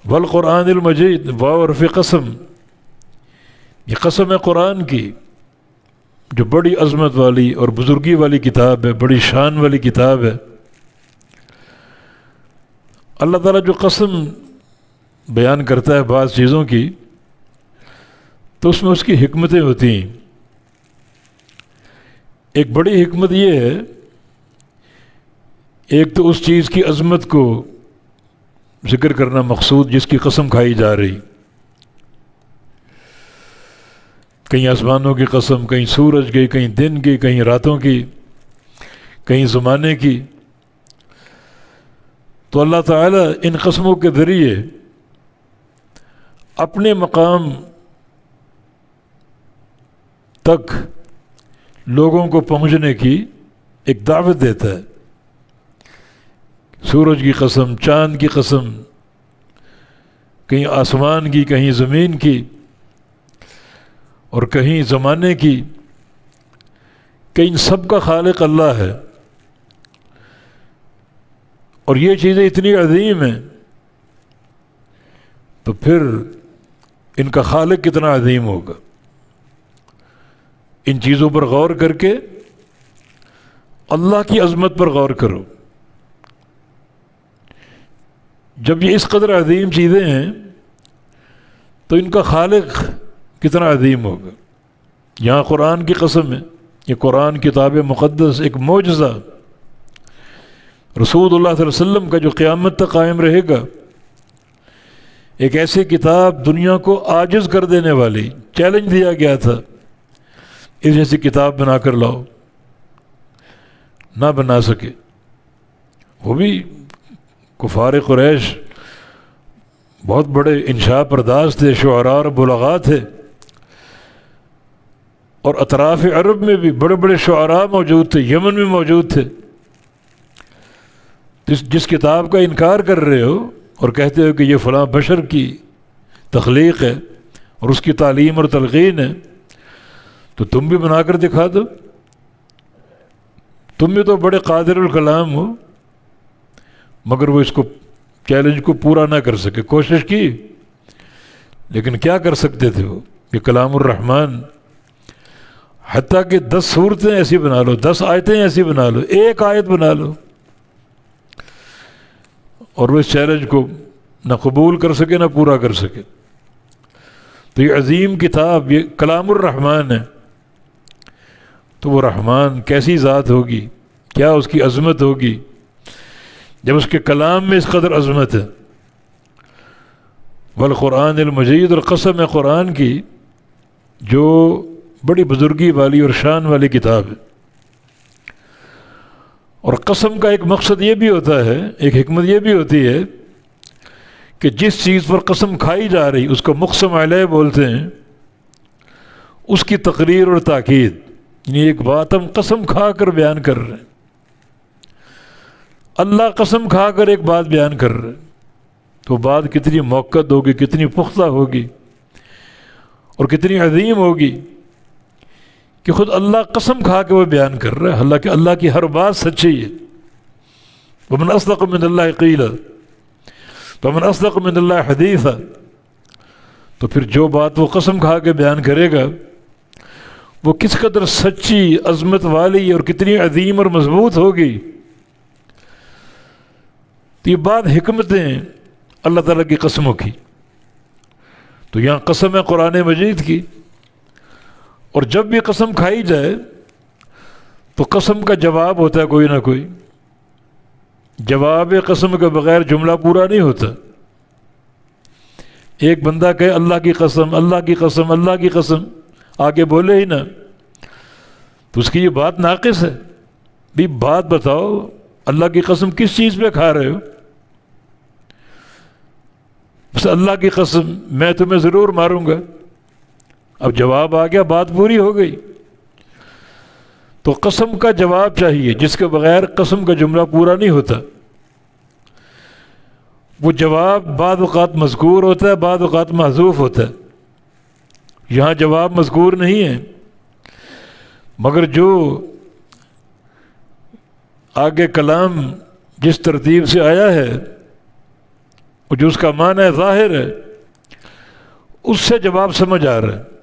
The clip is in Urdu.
والقرآن المجید، واو حرف قسم، یہ قسم ہے قرآن کی جو بڑی عظمت والی اور بزرگی والی کتاب ہے، بڑی شان والی کتاب ہے۔ اللہ تعالیٰ جو قسم بیان کرتا ہے بعض چیزوں کی، تو اس میں اس کی حکمتیں ہوتی ہیں۔ ایک بڑی حکمت یہ ہے، ایک تو اس چیز کی عظمت کو ذکر کرنا مقصود جس کی قسم کھائی جا رہی، کہیں آسمانوں کی قسم، کہیں سورج کی، کہیں دن کی، کہیں راتوں کی، کہیں زمانے کی۔ تو اللہ تعالیٰ ان قسموں کے ذریعے اپنے مقام تک لوگوں کو پہنچنے کی ایک دعوت دیتا ہے۔ سورج کی قسم، چاند کی قسم، کہیں آسمان کی، کہیں زمین کی، اور کہیں زمانے کی، کہ ان سب کا خالق اللہ ہے۔ اور یہ چیزیں اتنی عظیم ہیں تو پھر ان کا خالق کتنا عظیم ہوگا۔ ان چیزوں پر غور کر کے اللہ کی عظمت پر غور کرو۔ جب یہ اس قدر عظیم چیزیں ہیں تو ان کا خالق کتنا عظیم ہوگا۔ یہاں قرآن کی قسم ہے، یہ قرآن کتاب مقدس ایک معجزہ، رسول اللہ صلی اللہ علیہ وسلم کا جو قیامت تک قائم رہے گا، ایک ایسی کتاب دنیا کو عاجز کر دینے والی، چیلنج دیا گیا تھا اس جیسی کتاب بنا کر لاؤ، نہ بنا سکے۔ وہ بھی کفار قریش بہت بڑے انشاء پرداز تھے، شعراء اور بلغاء تھے، اور اطراف عرب میں بھی بڑے بڑے شعراء موجود تھے، یمن میں موجود تھے۔ جس کتاب کا انکار کر رہے ہو اور کہتے ہو کہ یہ فلاں بشر کی تخلیق ہے اور اس کی تعلیم اور تلقین ہے، تو تم بھی بنا کر دکھا دو، تم بھی تو بڑے قادر الکلام ہو۔ مگر وہ اس کو چیلنج کو پورا نہ کر سکے، کوشش کی لیکن کیا کر سکتے تھے وہ، یہ کلام الرحمن۔ حتیٰ کہ 10 صورتیں ایسی بنا لو، 10 آیتیں ایسی بنا لو، ایک آیت بنا لو، اور وہ اس چیلنج کو نہ قبول کر سکے نہ پورا کر سکے۔ تو یہ عظیم کتاب، یہ کلام الرحمن ہے، تو وہ رحمان کیسی ذات ہوگی، کیا اس کی عظمت ہوگی جب اس کے کلام میں اس قدر عظمت ہے۔ والقرآن المجید، اور قسم ہے قرآن کی جو بڑی بزرگی والی اور شان والی کتاب ہے۔ اور قسم کا ایک مقصد یہ بھی ہوتا ہے، ایک حکمت یہ بھی ہوتی ہے کہ جس چیز پر قسم کھائی جا رہی اس کو مقسم علیہ بولتے ہیں، اس کی تقریر اور تاکید، یعنی ایک بات ہم قسم کھا کر بیان کر رہے ہیں، اللہ قسم کھا کر ایک بات بیان کر رہے ہیں، تو بات کتنی موقت ہوگی، کتنی پختہ ہوگی اور کتنی عظیم ہوگی کہ خود اللہ قسم کھا کے وہ بیان کر رہا ہے۔ حالانکہ اللہ کی ہر بات سچی ہے۔ ومن اصدق من اللہ قیلا، ومن اصدق من اللہ حدیثا، تو پھر جو بات وہ قسم کھا کے بیان کرے گا وہ کس قدر سچی، عظمت والی اور کتنی عظیم اور مضبوط ہوگی۔ تو یہ بات حکمتیں اللہ تعالیٰ کی قسموں کی۔ تو یہاں قسم ہے قرآن مجید کی، اور جب بھی قسم کھائی جائے تو قسم کا جواب ہوتا ہے کوئی نہ کوئی۔ جواب قسم کے بغیر جملہ پورا نہیں ہوتا۔ ایک بندہ کہے اللہ کی قسم، اللہ کی قسم، اللہ کی قسم، آگے بولے ہی نہ، تو اس کی یہ بات ناقص ہے۔ بھی بات بتاؤ، اللہ کی قسم کس چیز پہ کھا رہے ہو؟ بس اللہ کی قسم میں تمہیں ضرور ماروں گا۔ اب جواب آ گیا، بات پوری ہو گئی۔ تو قسم کا جواب چاہیے جس کے بغیر قسم کا جملہ پورا نہیں ہوتا۔ وہ جواب بعض اوقات مذکور ہوتا ہے، بعض اوقات محذوف ہوتا ہے۔ یہاں جواب مذکور نہیں ہے، مگر جو آگے کلام جس ترتیب سے آیا ہے اور جو اس کا معنی ظاہر ہے اس سے جواب سمجھ آ رہا ہے۔